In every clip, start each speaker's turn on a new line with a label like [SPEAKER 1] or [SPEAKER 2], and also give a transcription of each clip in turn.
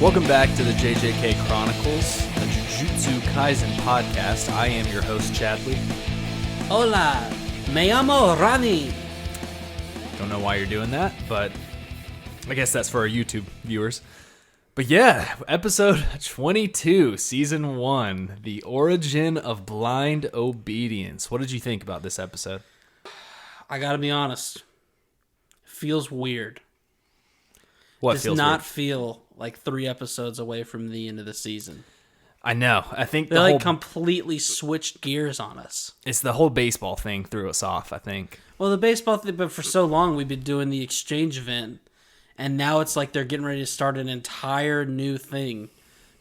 [SPEAKER 1] Welcome back to the JJK Chronicles, a Jujutsu Kaisen podcast. I am your host, Chadley.
[SPEAKER 2] Hola, me llamo Ronny.
[SPEAKER 1] Don't know why you're doing that, but I guess that's for our YouTube viewers. But yeah, episode 22, season 1, The Origin of Blind Obedience. What did you think about this episode?
[SPEAKER 2] I gotta be honest. Feels weird.
[SPEAKER 1] What
[SPEAKER 2] Does
[SPEAKER 1] feels
[SPEAKER 2] not
[SPEAKER 1] weird?
[SPEAKER 2] feel like 3 episodes away from the end of the season.
[SPEAKER 1] I know. I think
[SPEAKER 2] They like completely switched gears on us.
[SPEAKER 1] it's the whole baseball thing threw us off, I think.
[SPEAKER 2] Well, the baseball thing, but for so long we've been doing the exchange event, and now it's like they're getting ready to start an entire new thing.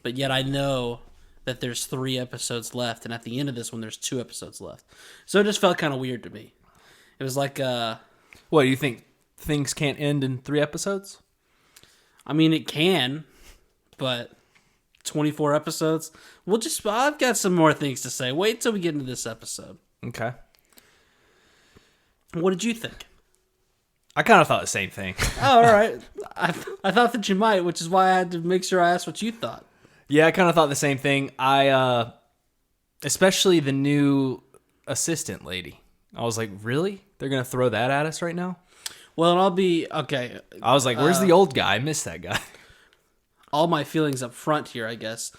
[SPEAKER 2] But yet I know that there's 3 episodes left, and at the end of this one there's 2 episodes left. So it just felt kind of weird to me. It was like,
[SPEAKER 1] What, do you think things can't end in 3 episodes?
[SPEAKER 2] I mean, it can, but 24 episodes. I've got some more things to say. Wait till we get into this episode.
[SPEAKER 1] Okay.
[SPEAKER 2] What did you think?
[SPEAKER 1] I kind of thought the same thing.
[SPEAKER 2] Oh, all right. I thought that you might, which is why I had to make sure I asked what you thought.
[SPEAKER 1] Yeah, I kind of thought the same thing. Especially the new assistant lady. I was like, really? They're going to throw that at us right now?
[SPEAKER 2] Well, and I'll be, okay.
[SPEAKER 1] I was like, where's the old guy? I miss that guy.
[SPEAKER 2] All my feelings up front here, I guess.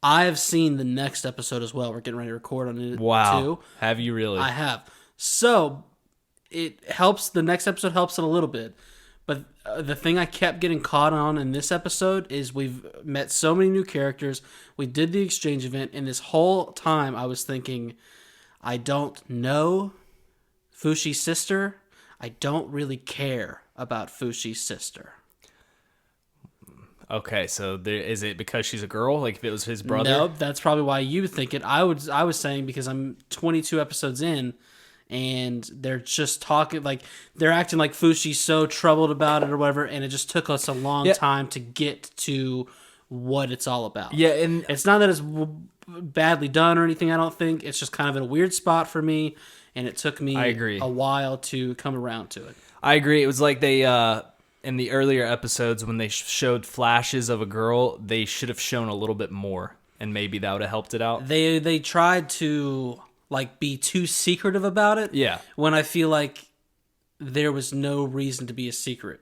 [SPEAKER 2] I have seen the next episode as well. We're getting ready to record on it too.
[SPEAKER 1] Have you really?
[SPEAKER 2] I have. So, it helps. The next episode helps it a little bit. But the thing I kept getting caught on in this episode is we've met so many new characters. We did the exchange event, and this whole time I was thinking, I don't know Fushi's sister. I don't really care about Fushi's sister.
[SPEAKER 1] Okay, so is it because she's a girl? Like if it was his brother?
[SPEAKER 2] Nope, that's probably why you think it. I was saying because I'm 22 episodes in, and they're just talking like they're acting like Fushi's so troubled about it or whatever, and it just took us a long time to get to what it's all about.
[SPEAKER 1] Yeah, and
[SPEAKER 2] it's not that it's badly done or anything. I don't think it's just kind of in a weird spot for me, and it took me a while to come around to it.
[SPEAKER 1] I agree. It was like they in the earlier episodes when they showed flashes of a girl, they should have shown a little bit more, and maybe that would have helped it out.
[SPEAKER 2] They tried to like be too secretive about it.
[SPEAKER 1] Yeah.
[SPEAKER 2] When I feel like there was no reason to be a secret.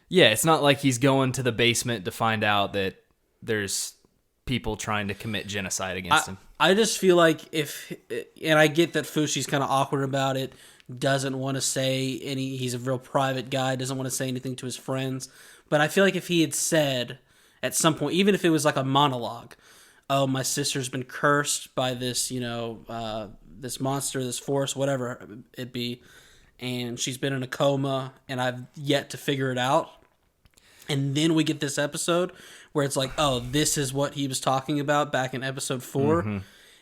[SPEAKER 1] Yeah, it's not like he's going to the basement to find out that there's people trying to commit genocide against him.
[SPEAKER 2] I just feel like and I get that Fushi's kind of awkward about it, doesn't want to say he's a real private guy, doesn't want to say anything to his friends, but I feel like if he had said at some point, even if it was like a monologue, oh, my sister's been cursed by this, this monster, this force, whatever it be, and she's been in a coma, and I've yet to figure it out, and then we get this episode where it's like, oh, this is what he was talking about back in episode 4. Mm-hmm.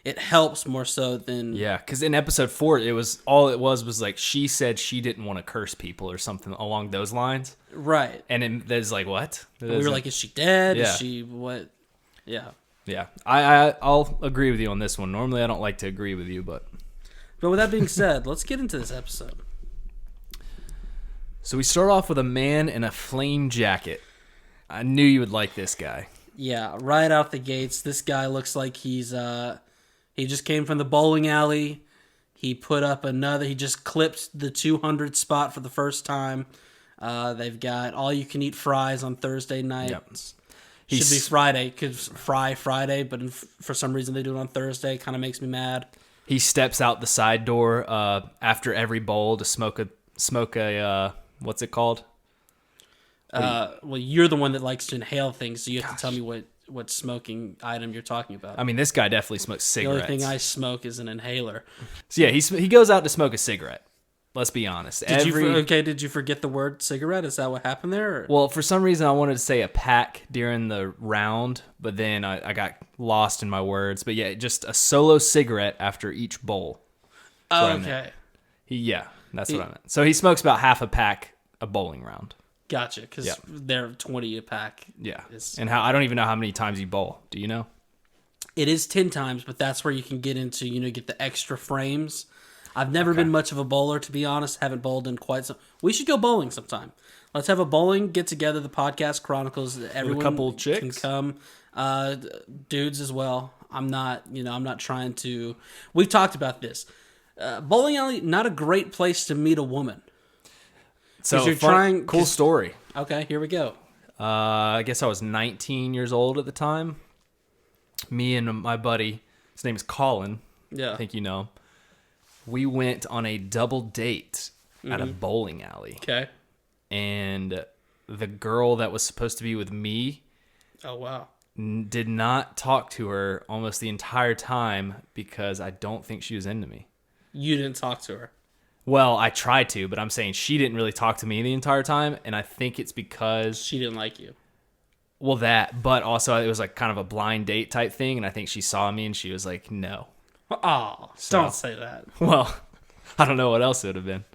[SPEAKER 2] It helps more so than...
[SPEAKER 1] Yeah, because in episode 4, it was like she said she didn't want to curse people or something along those lines.
[SPEAKER 2] Right.
[SPEAKER 1] And there's like, what?
[SPEAKER 2] We were like, is she dead?
[SPEAKER 1] Yeah.
[SPEAKER 2] Is she what? Yeah.
[SPEAKER 1] Yeah. I'll agree with you on this one. Normally, I don't like to agree with you, but...
[SPEAKER 2] But with that being said, let's get into this episode.
[SPEAKER 1] So we start off with a man in a flame jacket. I knew you would like this guy.
[SPEAKER 2] Yeah, right out the gates, this guy looks like he just came from the bowling alley. He just clipped the 200 spot for the first time. They've got all-you-can-eat fries on Thursday nights. Yep. Should be Friday, because Friday, but for some reason they do it on Thursday. Kind of makes me mad.
[SPEAKER 1] He steps out the side door after every bowl to smoke a what's it called?
[SPEAKER 2] Well, you're the one that likes to inhale things, so you have to tell me what smoking item you're talking about.
[SPEAKER 1] I mean, this guy definitely smokes cigarettes.
[SPEAKER 2] The only thing I smoke is an inhaler.
[SPEAKER 1] So yeah, he goes out to smoke a cigarette. Let's be honest.
[SPEAKER 2] Did you forget the word cigarette? Is that what happened there? Or?
[SPEAKER 1] Well, for some reason I wanted to say a pack during the round, but then I got lost in my words. But yeah, just a solo cigarette after each bowl.
[SPEAKER 2] Oh, okay.
[SPEAKER 1] That's what I meant. So he smokes about half a pack a bowling round.
[SPEAKER 2] Gotcha, because they're 20 a pack.
[SPEAKER 1] Yeah, and I don't even know how many times you bowl. Do you know?
[SPEAKER 2] It is 10 times, but that's where you can get into, get the extra frames. I've never been much of a bowler, to be honest. Haven't bowled in quite some. We should go bowling sometime. Let's have a bowling get together. The podcast chronicles. Everyone
[SPEAKER 1] couple of chicks?
[SPEAKER 2] can come. Dudes as well. I'm not trying to. We've talked about this. Bowling alley, not a great place to meet a woman.
[SPEAKER 1] So you're cool story.
[SPEAKER 2] Okay, here we go.
[SPEAKER 1] I guess I was 19 years old at the time. Me and my buddy, his name is Colin.
[SPEAKER 2] Yeah.
[SPEAKER 1] I think you know him. We went on a double date at a bowling alley.
[SPEAKER 2] Okay.
[SPEAKER 1] And the girl that was supposed to be with me
[SPEAKER 2] Oh, wow.
[SPEAKER 1] did not talk to her almost the entire time because I don't think she was into me.
[SPEAKER 2] You didn't talk to her.
[SPEAKER 1] Well, I tried to, but I'm saying she didn't really talk to me the entire time, and I think it's because...
[SPEAKER 2] She didn't like you.
[SPEAKER 1] Well, that, but also it was like kind of a blind date type thing, and I think she saw me and she was like, no.
[SPEAKER 2] Oh, don't say that.
[SPEAKER 1] Well, I don't know what else it would have been.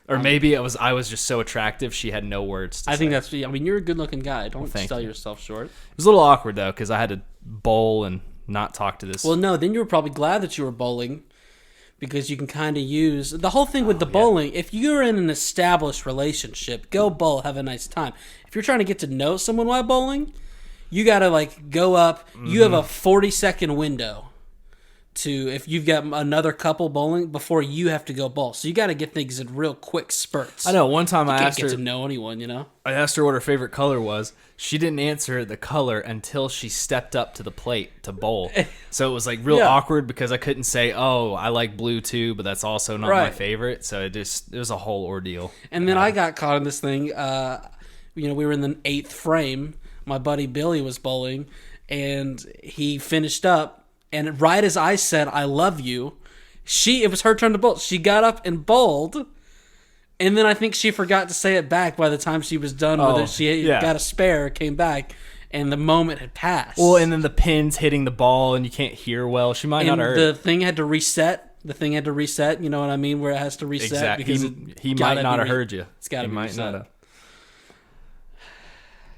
[SPEAKER 1] Or maybe I was just so attractive she had no words to say.
[SPEAKER 2] I think that's... I mean, you're a good-looking guy. Don't sell
[SPEAKER 1] you.
[SPEAKER 2] yourself short.
[SPEAKER 1] It was a little awkward, though, because I had to bowl and not talk to this.
[SPEAKER 2] Well, no, then you were probably glad that you were bowling because you can kind of use... The whole thing with the bowling, if you're in an established relationship, go bowl, have a nice time. If you're trying to get to know someone while bowling, you got to, like, go up. You have a 40-second window to, if you've got another couple bowling, before you have to go bowl. So you got to get things in real quick spurts.
[SPEAKER 1] I know. One time I asked her...
[SPEAKER 2] to know anyone, you know?
[SPEAKER 1] I asked her what her favorite color was. She didn't answer the color until she stepped up to the plate to bowl. So it was like real awkward because I couldn't say, oh, I like blue too, but that's also not my favorite. So it was a whole ordeal.
[SPEAKER 2] And then I got caught in this thing. We were in the 8th frame. My buddy Billy was bowling, and he finished up. And right as I said, I love you, it was her turn to bowl. She got up and bowled. And then I think she forgot to say it back by the time she was done with it. She got a spare, came back, and the moment had passed.
[SPEAKER 1] Well, and then the pin's hitting the ball, and you can't hear well. She might not have heard.
[SPEAKER 2] The thing had to reset. You know what I mean? Where it has to reset.
[SPEAKER 1] Exactly.
[SPEAKER 2] Because
[SPEAKER 1] he might not have heard you.
[SPEAKER 2] It's got to be
[SPEAKER 1] might
[SPEAKER 2] reset.
[SPEAKER 1] Not have.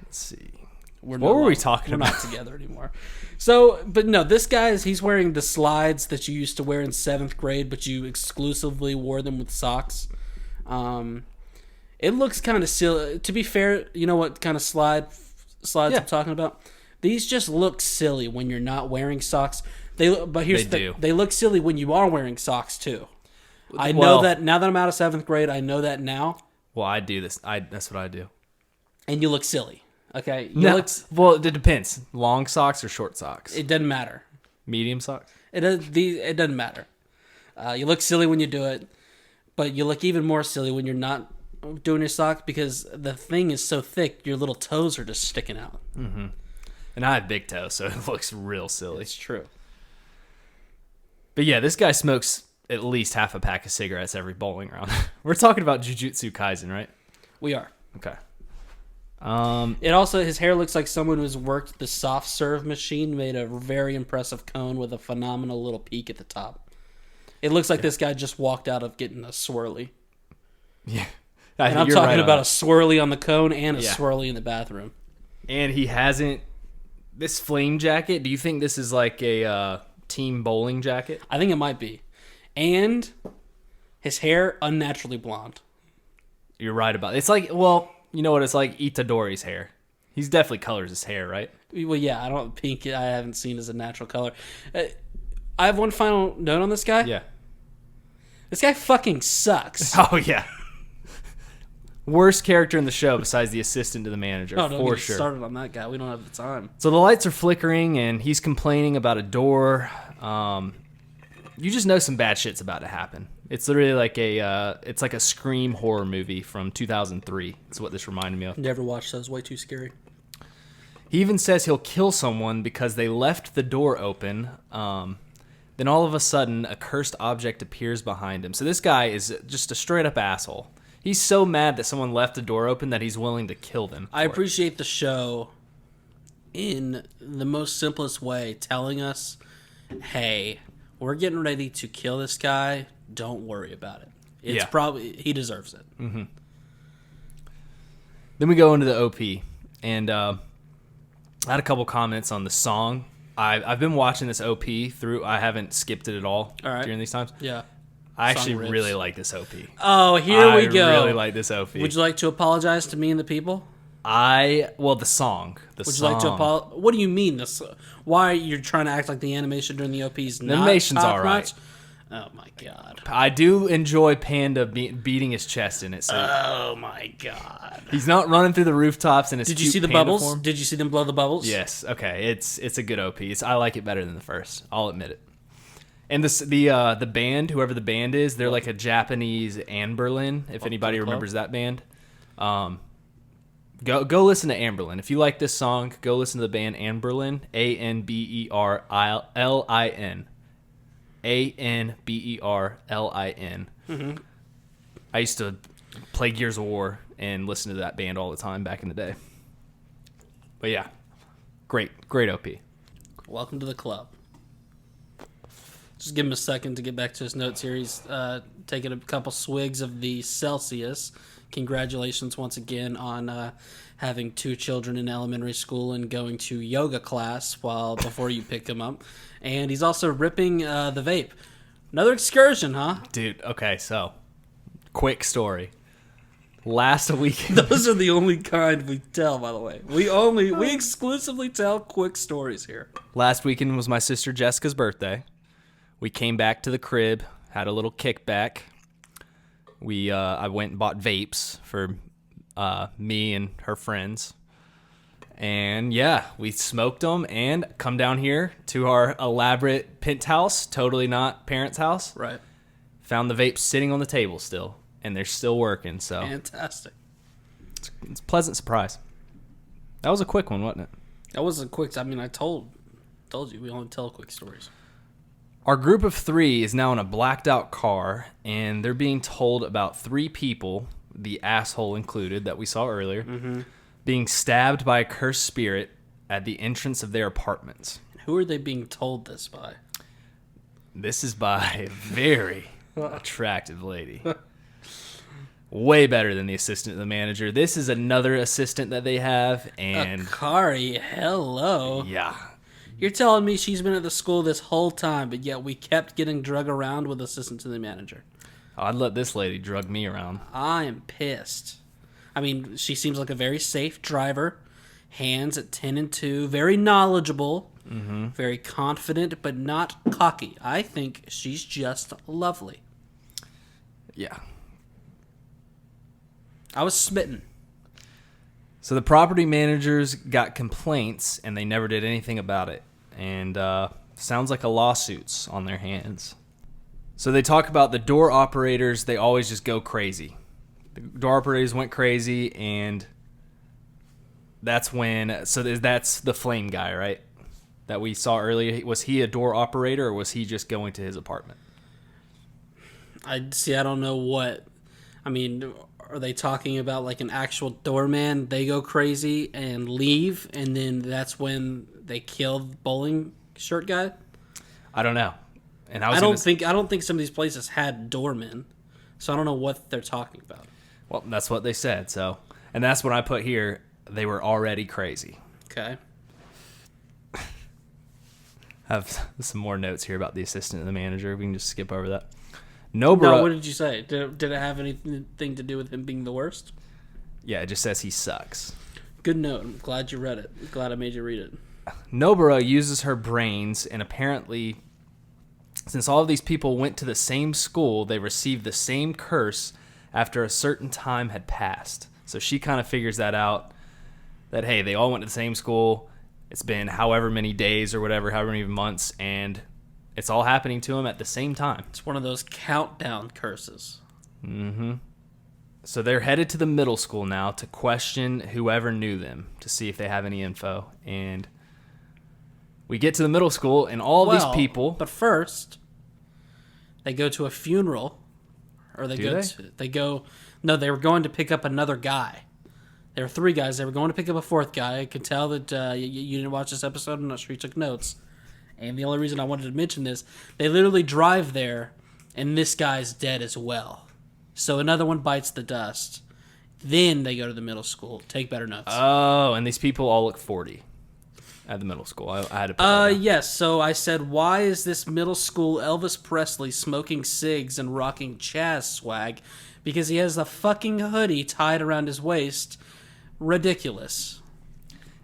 [SPEAKER 1] Let's see. What were we talking about?
[SPEAKER 2] We're not together anymore. So, but no, this guy he's wearing the slides that you used to wear in 7th grade, but you exclusively wore them with socks. It looks kind of silly. To be fair, you know what kind of slides I'm talking about? These just look silly when you're not wearing socks. They look silly when you are wearing socks too. I know that now that I'm out of 7th grade. I know that now.
[SPEAKER 1] Well, I do this. That's what I do.
[SPEAKER 2] And you look silly. Okay.
[SPEAKER 1] Well, it depends. Long socks or short socks?
[SPEAKER 2] It doesn't matter.
[SPEAKER 1] Medium socks?
[SPEAKER 2] It doesn't matter. You look silly when you do it, but you look even more silly when you're not doing your socks because the thing is so thick, your little toes are just sticking out.
[SPEAKER 1] Mm-hmm. And I have big toes, so it looks real silly.
[SPEAKER 2] It's true.
[SPEAKER 1] But yeah, this guy smokes at least half a pack of cigarettes every bowling round. We're talking about Jujutsu Kaisen, right?
[SPEAKER 2] We are.
[SPEAKER 1] Okay.
[SPEAKER 2] His hair looks like someone who's worked the soft serve machine, made a very impressive cone with a phenomenal little peak at the top. It looks like this guy just walked out of getting a swirly.
[SPEAKER 1] Yeah.
[SPEAKER 2] And I'm talking about a swirly on the cone and a swirly in the bathroom.
[SPEAKER 1] And he hasn't... This flame jacket, do you think this is like a team bowling jacket?
[SPEAKER 2] I think it might be. And his hair, unnaturally blonde.
[SPEAKER 1] You're right about it. It's like, well... You know what it's like? Itadori's hair. He's definitely colors his hair, right?
[SPEAKER 2] Well, yeah. Pink I haven't seen as a natural color. I have one final note on this guy.
[SPEAKER 1] Yeah.
[SPEAKER 2] This guy fucking sucks.
[SPEAKER 1] Oh, yeah. Worst character in the show besides the assistant to the manager,
[SPEAKER 2] don't
[SPEAKER 1] for
[SPEAKER 2] get
[SPEAKER 1] sure.
[SPEAKER 2] Started on that guy. We don't have the time.
[SPEAKER 1] So the lights are flickering, and he's complaining about a door. You just know some bad shit's about to happen. It's literally like a Scream horror movie from 2003. That's what this reminded me of.
[SPEAKER 2] Never watched those. Way too scary.
[SPEAKER 1] He even says he'll kill someone because they left the door open. Then all of a sudden, a cursed object appears behind him. So this guy is just a straight up asshole. He's so mad that someone left the door open that he's willing to kill them.
[SPEAKER 2] I appreciate the show in the most simplest way, telling us, hey, we're getting ready to kill this guy. Don't worry about it. It's probably he deserves it.
[SPEAKER 1] Mm-hmm. Then we go into the OP, and I had a couple comments on the song. I've been watching this OP through. I haven't skipped it at all during these times.
[SPEAKER 2] Yeah.
[SPEAKER 1] I actually
[SPEAKER 2] rips.
[SPEAKER 1] really like this OP.
[SPEAKER 2] Oh, here we go.
[SPEAKER 1] I really like this OP.
[SPEAKER 2] Would you like to apologize to me and the people?
[SPEAKER 1] The song.
[SPEAKER 2] Would you like to apologize? What do you mean? Why you're trying to act like the animation during the OP is not
[SPEAKER 1] animation's
[SPEAKER 2] top
[SPEAKER 1] all right.
[SPEAKER 2] notch? Oh my god.
[SPEAKER 1] I do enjoy Panda beating his chest in it. So
[SPEAKER 2] Oh my god.
[SPEAKER 1] he's not running through the rooftops in his
[SPEAKER 2] Did you
[SPEAKER 1] cute
[SPEAKER 2] see the
[SPEAKER 1] panda
[SPEAKER 2] bubbles?
[SPEAKER 1] form.
[SPEAKER 2] Did you see them blow the bubbles?
[SPEAKER 1] Yes. Okay. It's a good OP. I like it better than the first. I'll admit it. And the band, whoever the band is, they're like a Japanese Anberlin. If anybody remembers that band, go listen to Anberlin. If you like this song, go listen to the band Anberlin. Anberlin. Anberlin.
[SPEAKER 2] Mm-hmm.
[SPEAKER 1] I used to play Gears of War and listen to that band all the time back in the day. But yeah, great OP.
[SPEAKER 2] Welcome to the club. Just give him a second to get back to his notes here. He's taking a couple swigs of the Celsius. Congratulations once again on having 2 children in elementary school and going to yoga class before you pick him up. And he's also ripping the vape. Another excursion, huh?
[SPEAKER 1] Dude, okay, so quick story. Last weekend,
[SPEAKER 2] Those are the only kind we tell, by the way. We exclusively tell quick stories here.
[SPEAKER 1] last weekend was my sister Jessica's birthday. We came back to the crib, had a little kickback. I went and bought vapes for me and her friends. And yeah, we smoked them and come down here to our elaborate penthouse, totally not parents' house.
[SPEAKER 2] Right.
[SPEAKER 1] Found the vapes sitting on the table still, and they're still working. So
[SPEAKER 2] Fantastic.
[SPEAKER 1] it's a pleasant surprise. That was a quick one, wasn't it?
[SPEAKER 2] That wasn't quick. I mean, I told you we only tell quick stories.
[SPEAKER 1] Our group of 3 is now in a blacked out car, and they're being told about 3 people, the asshole included that we saw earlier, being stabbed by a cursed spirit at the entrance of their apartments.
[SPEAKER 2] Who are they being told this by?
[SPEAKER 1] This is by a very attractive lady. Way better than the assistant of the manager. This is another assistant that they have, and
[SPEAKER 2] Akari, hello.
[SPEAKER 1] yeah.
[SPEAKER 2] You're telling me she's been at the school this whole time, but yet we kept getting drug around with assistant to the manager.
[SPEAKER 1] I'd let this lady drug me around.
[SPEAKER 2] I am pissed. I mean, she seems like a very safe driver. Hands at 10 and 2. Very knowledgeable. Mm-hmm. Very confident, but not cocky. I think she's just lovely.
[SPEAKER 1] Yeah.
[SPEAKER 2] I was smitten.
[SPEAKER 1] So the property managers got complaints, and they never did anything about it. And sounds like a lawsuit's on their hands. So they talk about the door operators. They always just go crazy. The door operators went crazy, and that's when... So that's the flame guy, right? That we saw earlier. Was he a door operator, or was he just going to his apartment?
[SPEAKER 2] I don't know what... I mean... Are they talking about like an actual doorman? They go crazy and leave, and then that's when they kill the bowling shirt guy?
[SPEAKER 1] I don't know. And
[SPEAKER 2] I don't think some of these places had doormen, so I don't know what they're talking about.
[SPEAKER 1] Well, that's what they said. So, and that's what I put here. They were already crazy.
[SPEAKER 2] Okay.
[SPEAKER 1] I have some more notes here about the assistant and the manager. We can just skip over that.
[SPEAKER 2] No, what did you say? Did it have anything to do with him being the worst?
[SPEAKER 1] Yeah, it just says he sucks.
[SPEAKER 2] Good note. I'm glad you read it. Glad I made you read it.
[SPEAKER 1] Nobara uses her brains, and apparently, since all of these people went to the same school, they received the same curse after a certain time had passed. So she kind of figures that out, that, hey, they all went to the same school. It's been however many days or whatever, however many months, and it's all happening to them at the same time.
[SPEAKER 2] It's one of those countdown curses.
[SPEAKER 1] Mm-hmm. So they're headed to the middle school now to question whoever knew them to see if they have any info. And we get to the middle school, and all of these people...
[SPEAKER 2] But first, they go to a funeral. Or they No, they were going to pick up another guy. There were 3 guys. They were going to pick up a 4th guy. I could tell that you didn't watch this episode. I'm not sure you took notes. And the only reason I wanted to mention this, they literally drive there, and this guy's dead as well. So another one bites the dust. Then they go to the middle school. Take better notes.
[SPEAKER 1] Oh, and these people all look 40. at the middle school. I had to put that down.
[SPEAKER 2] Yes. So I said, why is this middle school Elvis Presley smoking cigs and rocking Chaz swag? Because he has a fucking hoodie tied around his waist. Ridiculous.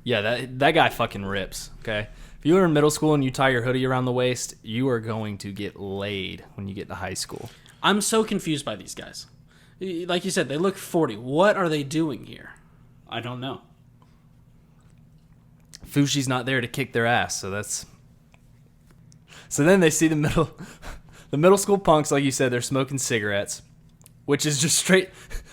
[SPEAKER 1] Yeah, that guy fucking rips, okay? If you were in middle school and you tie your hoodie around the waist, you are going to get laid when you get to high school.
[SPEAKER 2] I'm so confused by these guys. Like you said, they look 40. What are they doing here?
[SPEAKER 1] I don't know. Fushi's not there to kick their ass, so that's... So then they see the middle school punks, like you said, they're smoking cigarettes, which is just straight...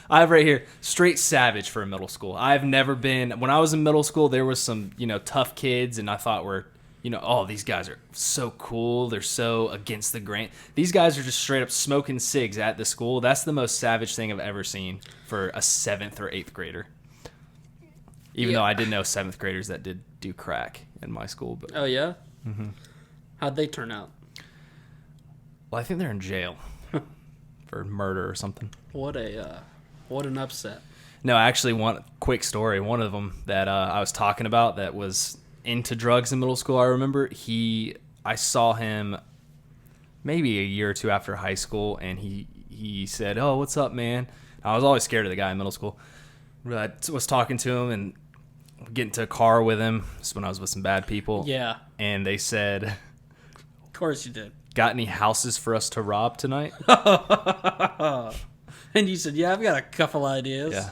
[SPEAKER 1] I have right here, straight savage for a middle school. I've never been... When I was in middle school, there was some, tough kids, and I thought oh, these guys are so cool. They're so against the grain. These guys are just straight up smoking cigs at the school. That's the most savage thing I've ever seen for a 7th or 8th grader. Even though I did know 7th graders that did do crack in my school. But,
[SPEAKER 2] oh, yeah? Mm-hmm. How'd they turn out?
[SPEAKER 1] Well, I think they're in jail for murder or something.
[SPEAKER 2] What an upset.
[SPEAKER 1] No, actually, one quick story. One of them that I was talking about that was into drugs in middle school, I remember, I saw him maybe a year or two after high school, and he said, "Oh, what's up, man?" I was always scared of the guy in middle school. I was talking to him and getting to a car with him. This is when I was with some bad people.
[SPEAKER 2] Yeah.
[SPEAKER 1] And they said,
[SPEAKER 2] of course you did.
[SPEAKER 1] "Got any houses for us to rob tonight?"
[SPEAKER 2] And you said, "Yeah, I've got a couple ideas."
[SPEAKER 1] Yeah.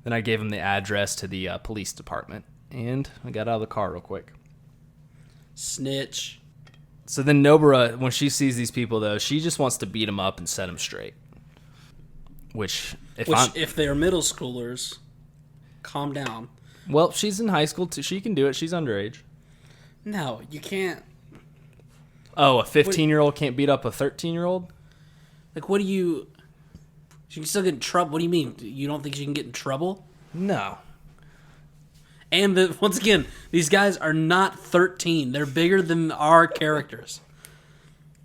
[SPEAKER 1] Then I gave him the address to the police department, and I got out of the car real quick.
[SPEAKER 2] Snitch.
[SPEAKER 1] So then Nobara, when she sees these people, though, she just wants to beat them up and set them straight. Which if
[SPEAKER 2] they're middle schoolers, calm down.
[SPEAKER 1] Well, she's in high school, too. She can do it. She's underage.
[SPEAKER 2] No, you can't.
[SPEAKER 1] Oh, a 15-year-old can't beat up a 13-year-old?
[SPEAKER 2] Like, what do you... She can still get in trouble. What do you mean? You don't think she can get in trouble?
[SPEAKER 1] No.
[SPEAKER 2] And once again, these guys are not 13. They're bigger than our characters.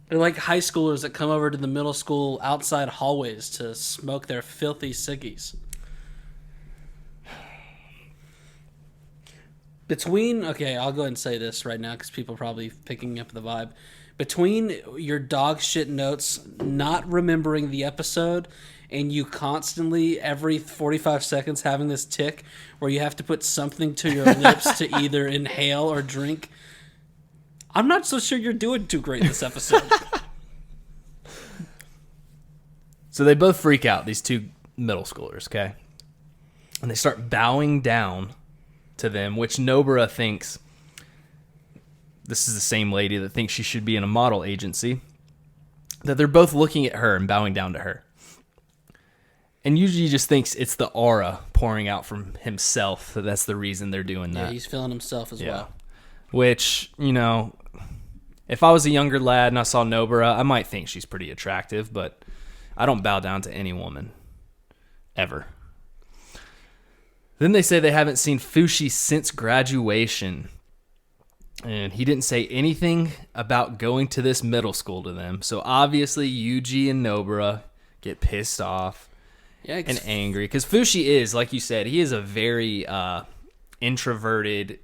[SPEAKER 2] They're like high schoolers that come over to the middle school outside hallways to smoke their filthy ciggies. Okay, I'll go ahead and say this right now because people are probably picking up the vibe. Between your dog shit notes, not remembering the episode, and you constantly, every 45 seconds, having this tick where you have to put something to your lips to either inhale or drink, I'm not so sure you're doing too great this episode.
[SPEAKER 1] So they both freak out, these two middle schoolers, okay? And they start bowing down to them, which Nobara thinks... This is the same lady that thinks she should be in a model agency. That they're both looking at her and bowing down to her. And usually just thinks it's the aura pouring out from himself. That's the reason they're doing that.
[SPEAKER 2] Yeah, he's feeling himself as well.
[SPEAKER 1] Which, if I was a younger lad and I saw Nobara, I might think she's pretty attractive, but I don't bow down to any woman. Ever. Then they say they haven't seen Fushi since graduation. And he didn't say anything about going to this middle school to them. So obviously Yuji and Nobara get pissed off and angry. Because Fushi is, like you said, he is a very introverted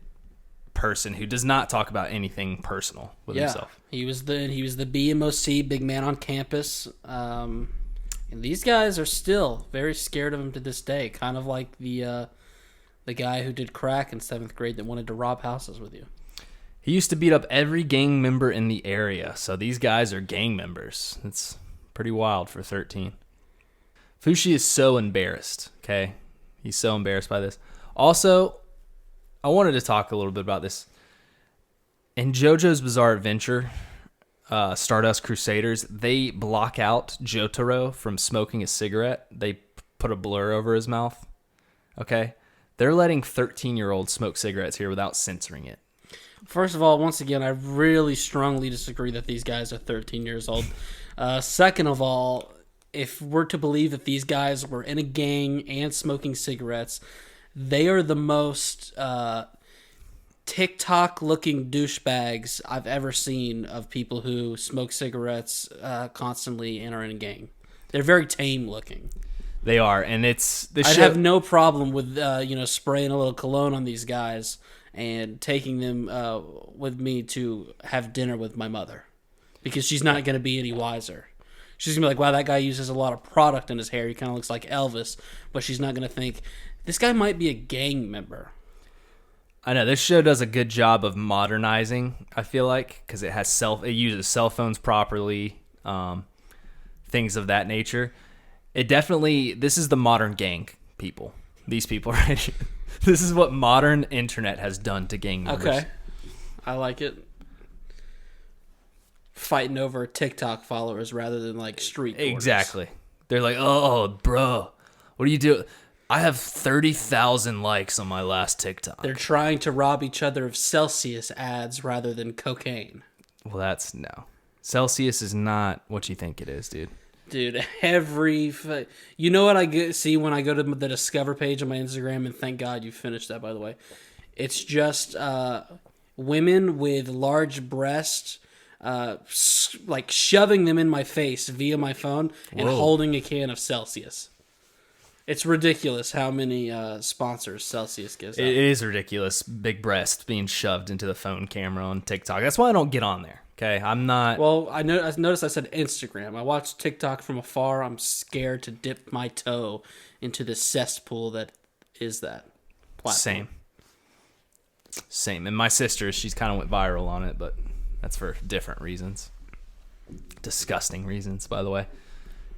[SPEAKER 1] person who does not talk about anything personal with himself.
[SPEAKER 2] He was the BMOC, big man on campus. And these guys are still very scared of him to this day. Kind of like the guy who did crack in 7th grade that wanted to rob houses with you.
[SPEAKER 1] He used to beat up every gang member in the area, so these guys are gang members. It's pretty wild for 13. Fushi is so embarrassed, okay? He's so embarrassed by this. Also, I wanted to talk a little bit about this. In JoJo's Bizarre Adventure, Stardust Crusaders, they block out Jotaro from smoking a cigarette. They put a blur over his mouth, okay? They're letting 13-year-olds smoke cigarettes here without censoring it.
[SPEAKER 2] First of all, once again, I really strongly disagree that these guys are 13 years old. Second of all, if we're to believe that these guys were in a gang and smoking cigarettes, they are the most TikTok-looking douchebags I've ever seen of people who smoke cigarettes constantly and are in a gang. They're very tame-looking.
[SPEAKER 1] They are, and it's...
[SPEAKER 2] I'd have no problem with spraying a little cologne on these guys and taking them with me to have dinner with my mother, because she's not going to be any wiser. She's going to be like, wow, that guy uses a lot of product in his hair. He kind of looks like Elvis. But she's not going to think, this guy might be a gang member.
[SPEAKER 1] I know this show does a good job of modernizing, I feel like, because it uses cell phones properly, things of that nature. This is the modern gang people. These people right here. This is what modern internet has done to gang members.
[SPEAKER 2] Okay. I like it. Fighting over TikTok followers rather than like street corners.
[SPEAKER 1] Exactly. They're like, oh, bro, what do you do? I have 30,000 likes on my last TikTok.
[SPEAKER 2] They're trying to rob each other of Celsius ads rather than cocaine.
[SPEAKER 1] Well, no. Celsius is not what you think it is, dude.
[SPEAKER 2] Dude, you know what see when I go to the Discover page on my Instagram, and thank God you finished that, by the way. It's just women with large breasts, like shoving them in my face via my phone and holding a can of Celsius. It's ridiculous how many sponsors Celsius gives out.
[SPEAKER 1] It is ridiculous. Big breast being shoved into the phone camera on TikTok. That's why I don't get on there. Okay, I'm not.
[SPEAKER 2] Well, I noticed I said Instagram. I watch TikTok from afar. I'm scared to dip my toe into the cesspool that is that platform.
[SPEAKER 1] Same. And my sister, she's kind of went viral on it, but that's for different reasons. Disgusting reasons, by the way.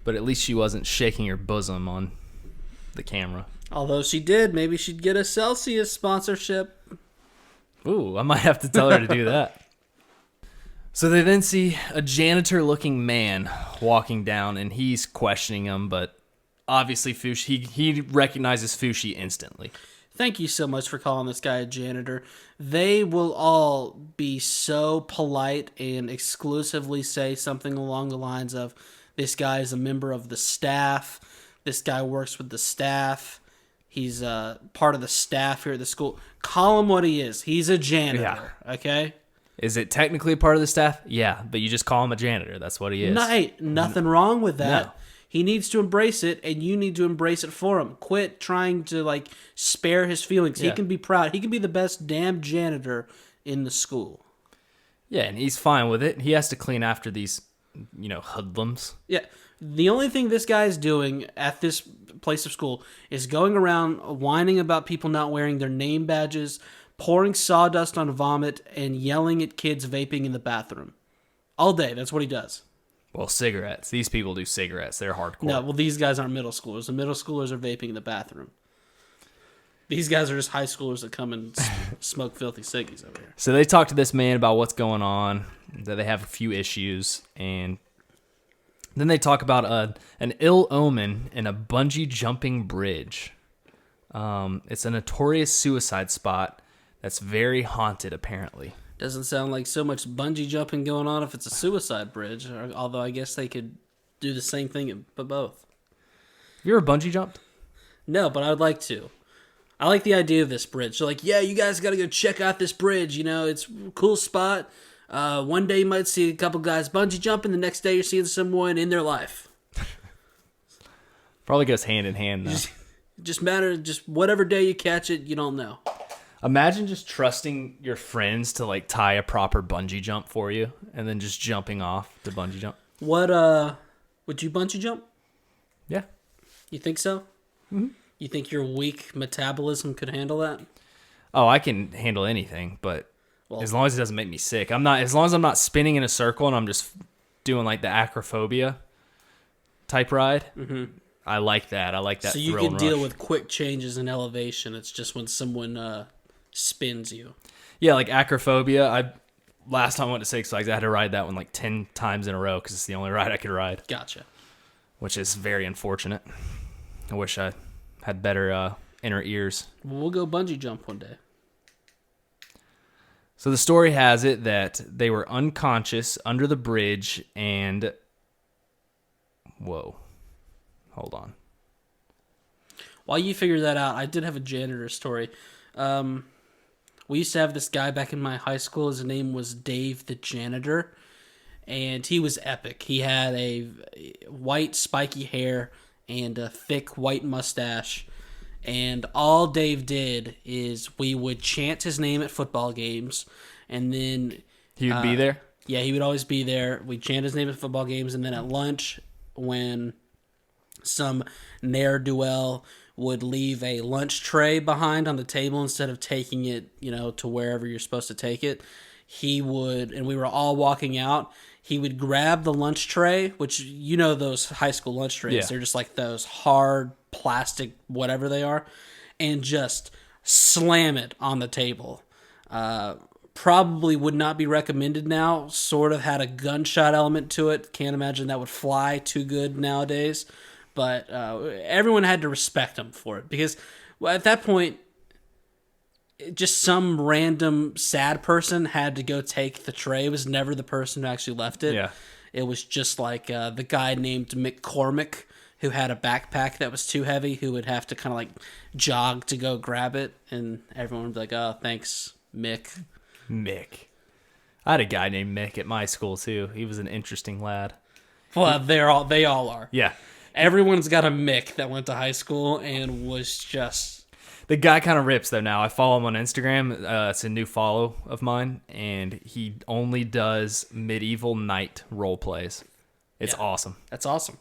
[SPEAKER 1] But at least she wasn't shaking her bosom on the camera.
[SPEAKER 2] Although she did, maybe she'd get a Celsius sponsorship.
[SPEAKER 1] Ooh, I might have to tell her to do that. So they then see a janitor-looking man walking down, and he's questioning him, but obviously he recognizes Fushi instantly.
[SPEAKER 2] Thank you so much for calling this guy a janitor. They will all be so polite and exclusively say something along the lines of, this guy is a member of the staff, this guy works with the staff, he's part of the staff here at the school. Call him what he is. He's a janitor, okay?
[SPEAKER 1] Is it technically part of the staff? Yeah, but you just call him a janitor. That's what he is.
[SPEAKER 2] Nothing wrong with that.
[SPEAKER 1] No.
[SPEAKER 2] He needs to embrace it, and you need to embrace it for him. Quit trying to, spare his feelings.
[SPEAKER 1] Yeah.
[SPEAKER 2] He can be proud. He can be the best damn janitor in the school.
[SPEAKER 1] Yeah, and he's fine with it. He has to clean after these, hoodlums.
[SPEAKER 2] Yeah. The only thing this guy is doing at this place of school is going around whining about people not wearing their name badges, pouring sawdust on vomit, and yelling at kids vaping in the bathroom. All day. That's what he does.
[SPEAKER 1] Well, cigarettes. These people do cigarettes. They're hardcore.
[SPEAKER 2] No, well, these guys aren't middle schoolers. The middle schoolers are vaping in the bathroom. These guys are just high schoolers that come and smoke filthy ciggies over here.
[SPEAKER 1] So they talk to this man about what's going on, that they have a few issues, and then they talk about an ill omen in a bungee jumping bridge. It's a notorious suicide spot that's very haunted, apparently.
[SPEAKER 2] Doesn't sound like so much bungee jumping going on if it's a suicide bridge, although I guess they could do the same thing but both.
[SPEAKER 1] Have you ever bungee jumped?
[SPEAKER 2] No, but I would like to. I like the idea of this bridge. So yeah, you guys got to go check out this bridge. It's a cool spot. One day you might see a couple guys bungee jumping. The next day you're seeing someone in their life.
[SPEAKER 1] Probably goes hand in hand, though.
[SPEAKER 2] Just whatever day you catch it, you don't know.
[SPEAKER 1] Imagine just trusting your friends to tie a proper bungee jump for you and then just jumping off to bungee jump.
[SPEAKER 2] Would you bungee jump?
[SPEAKER 1] Yeah.
[SPEAKER 2] You think so?
[SPEAKER 1] Mm-hmm.
[SPEAKER 2] You think your weak metabolism could handle that?
[SPEAKER 1] Oh, I can handle anything, but as long as it doesn't make me sick. As long as I'm not spinning in a circle and I'm just doing the acrophobia type ride. Mm-hmm. I like that. I like that.
[SPEAKER 2] So you can deal with quick changes in elevation. It's just when someone spins you.
[SPEAKER 1] Yeah, like acrophobia. Last time I went to Six Flags, I had to ride that one 10 times in a row because it's the only ride I could ride.
[SPEAKER 2] Gotcha.
[SPEAKER 1] Which is very unfortunate. I wish I had better inner ears.
[SPEAKER 2] We'll go bungee jump one day.
[SPEAKER 1] So the story has it that they were unconscious under the bridge and... Whoa. Hold on.
[SPEAKER 2] While you figure that out, I did have a janitor story. We used to have this guy back in my high school. His name was Dave the Janitor, and he was epic. He had a white spiky hair and a thick white mustache, And all Dave did is we would chant his name at football games, and then
[SPEAKER 1] He would be there?
[SPEAKER 2] yeah, he would always be there. We'd chant his name at football games, and then at lunch, when some ne'er-do-well would leave a lunch tray behind on the table instead of taking it, to wherever you're supposed to take it, he would, and we were all walking out, he would grab the lunch tray, which, those high school lunch trays,
[SPEAKER 1] Yeah.
[SPEAKER 2] they're just like those hard plastic, whatever they are, and just slam it on the table. Probably would not be recommended now. Sort of had a gunshot element to it. Can't imagine that would fly too good nowadays. But everyone had to respect him for it because at that point, just some random sad person had to go take the tray. It was never the person who actually left it.
[SPEAKER 1] Yeah.
[SPEAKER 2] It was just like the guy named McCormick who had a backpack that was too heavy, who would have to kind of like jog to go grab it. And everyone would be like, oh, thanks, Mick.
[SPEAKER 1] Mick. I had a guy named Mick at my school, too. He was an interesting lad.
[SPEAKER 2] Well, they all are.
[SPEAKER 1] Yeah.
[SPEAKER 2] Everyone's got a Mick that went to high school and was just...
[SPEAKER 1] The guy kind of rips, though, now. I follow him on Instagram. It's a new follow of mine, and he only does medieval knight role plays. It's awesome.
[SPEAKER 2] That's awesome.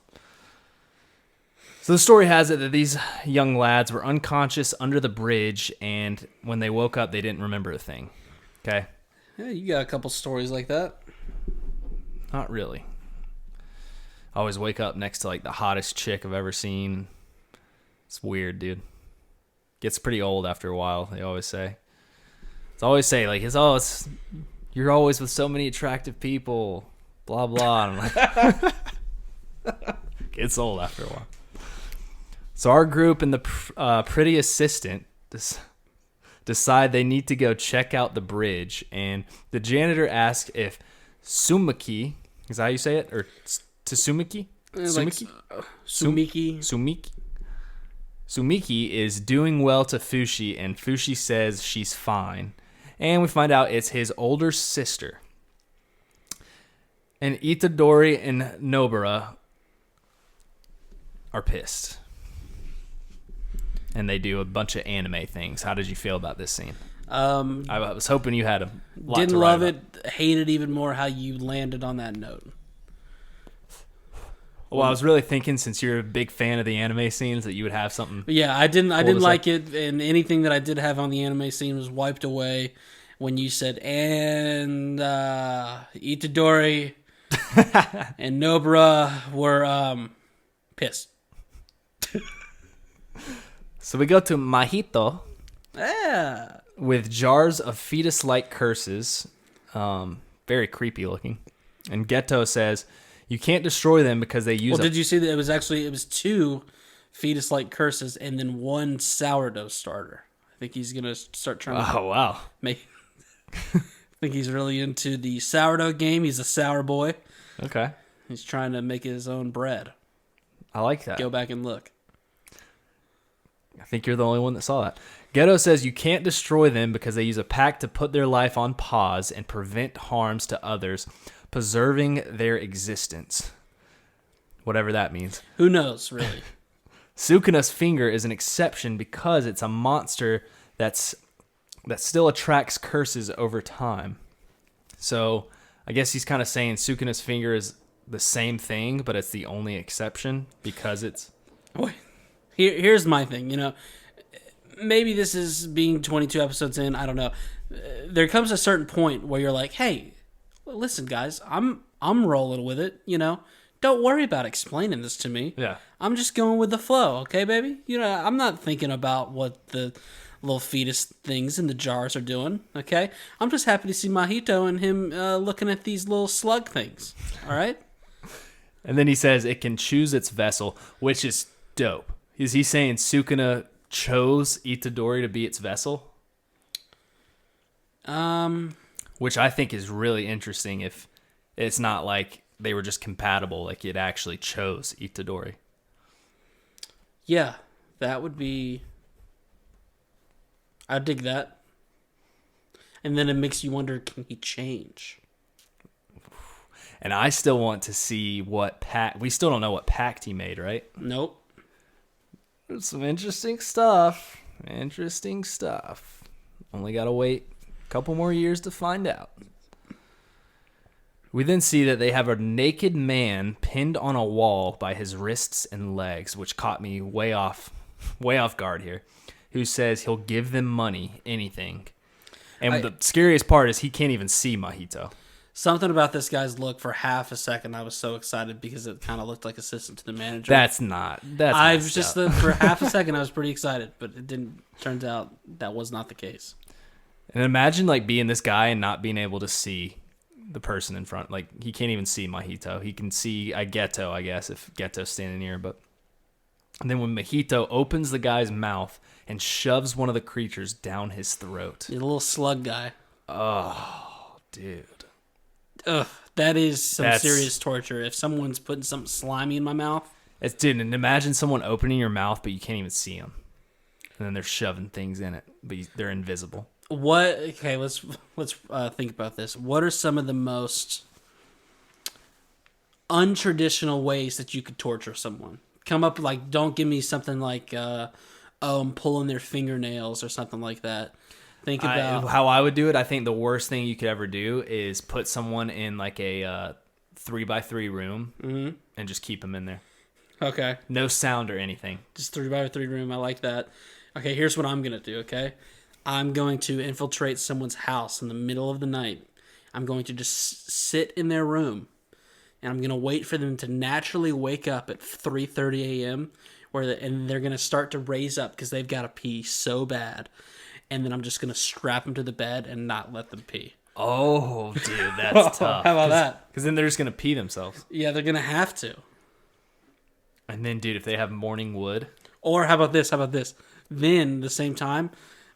[SPEAKER 1] So the story has it that these young lads were unconscious under the bridge, and when they woke up, they didn't remember a thing. Okay?
[SPEAKER 2] Yeah, you got a couple stories like that.
[SPEAKER 1] Not really. I always wake up next to, like, the hottest chick I've ever seen. It's weird, dude. Gets pretty old after a while, they always say. It's always say, like, you're always with so many attractive people, blah, blah. And I'm like, gets old after a while. So our group and the pretty assistant decide they need to go check out the bridge, and the janitor asks if Sumiki, is that how you say it? Or Tsumiki? Sumiki? Sumiki is doing well to Fushi, and Fushi says she's fine. And we find out it's his older sister. And Itadori and Nobara are pissed. And they do a bunch of anime things. How did you feel about this scene? I was hoping you had a lot
[SPEAKER 2] Didn't
[SPEAKER 1] to write
[SPEAKER 2] love
[SPEAKER 1] about.
[SPEAKER 2] it. Hated even more how you landed on that note.
[SPEAKER 1] Well, I was really thinking, since you're a big fan of the anime scenes, that you would have something.
[SPEAKER 2] But yeah, I didn't
[SPEAKER 1] to
[SPEAKER 2] like it, and anything that I did have on the anime scene was wiped away when you said, and Itadori and Nobara were pissed.
[SPEAKER 1] So we go to Mahito.
[SPEAKER 2] Yeah.
[SPEAKER 1] With jars of fetus-like curses, very creepy looking. And Geto says, you can't destroy them because they use...
[SPEAKER 2] Well, did you see that it was 2 fetus-like curses and then 1 sourdough starter. I think he's going to start trying to...
[SPEAKER 1] Oh, wow.
[SPEAKER 2] I think he's really into the sourdough game. He's a sour boy.
[SPEAKER 1] Okay.
[SPEAKER 2] He's trying to make his own bread.
[SPEAKER 1] I like that.
[SPEAKER 2] Go back and look.
[SPEAKER 1] I think you're the only one that saw that. Geto says you can't destroy them because they use a pact to put their life on pause and prevent harms to others, preserving their existence. Whatever that means.
[SPEAKER 2] Who knows, really?
[SPEAKER 1] Sukuna's finger is an exception because it's a monster that still attracts curses over time. So I guess he's kind of saying Sukuna's finger is the same thing, but it's the only exception because it's...
[SPEAKER 2] Wait. Here's my thing, maybe this is being 22 episodes in, I don't know. There comes a certain point where you're like, hey, listen, guys, I'm rolling with it, Don't worry about explaining this to me.
[SPEAKER 1] Yeah.
[SPEAKER 2] I'm just going with the flow, okay, baby? I'm not thinking about what the little fetus things in the jars are doing, okay? I'm just happy to see Mahito and him looking at these little slug things, all right?
[SPEAKER 1] And then he says it can choose its vessel, which is dope. Is he saying Sukuna chose Itadori to be its vessel? Which I think is really interesting if it's not like they were just compatible, like it actually chose Itadori.
[SPEAKER 2] Yeah, that would be... I'd dig that. And then it makes you wonder, can he change?
[SPEAKER 1] And I still want to see what pact... We still don't know what pact he made, right?
[SPEAKER 2] Nope.
[SPEAKER 1] There's some interesting stuff. Only gotta wait a couple more years to find out. We then see that they have a naked man pinned on a wall by his wrists and legs, which caught me way off guard here, who says he'll give them money, anything. And the scariest part is he can't even see Mahito.
[SPEAKER 2] Something about this guy's look for half a second, I was so excited because it kind of looked like assistant to the manager.
[SPEAKER 1] I was
[SPEAKER 2] just for half a second I was pretty excited, but it didn't. Turns out that was not the case.
[SPEAKER 1] And imagine like being this guy and not being able to see the person in front. Like he can't even see Mahito. He can see Geto, I guess, if Geto's standing near. But and then when Mahito opens the guy's mouth and shoves one of the creatures down his throat,
[SPEAKER 2] The little slug guy.
[SPEAKER 1] Oh, dude.
[SPEAKER 2] Ugh, that is some serious torture. If someone's putting something slimy in my mouth.
[SPEAKER 1] Dude, and imagine someone opening your mouth, but you can't even see them. And then they're shoving things in it, but they're invisible.
[SPEAKER 2] Okay, let's think about this. What are some of the most untraditional ways that you could torture someone? Come up, like, don't give me something like, I'm pulling their fingernails or something like that. Think about
[SPEAKER 1] how I would do it. I think the worst thing you could ever do is put someone in like a 3x3 room and just keep them in there.
[SPEAKER 2] Okay.
[SPEAKER 1] No sound or anything.
[SPEAKER 2] Just 3x3 room. I like that. Okay, here's what I'm going to do, okay? I'm going to infiltrate someone's house in the middle of the night. I'm going to just sit in their room, and I'm going to wait for them to naturally wake up at 3:30 a.m., and they're going to start to raise up because they've got to pee so bad. And then I'm just going to strap them to the bed and not let them pee.
[SPEAKER 1] Oh, dude, that's tough.
[SPEAKER 2] How about that?
[SPEAKER 1] Because then they're just going to pee themselves.
[SPEAKER 2] Yeah, they're going to have to.
[SPEAKER 1] And then, dude, if they have morning wood.
[SPEAKER 2] Or how about this? Then, at the same time,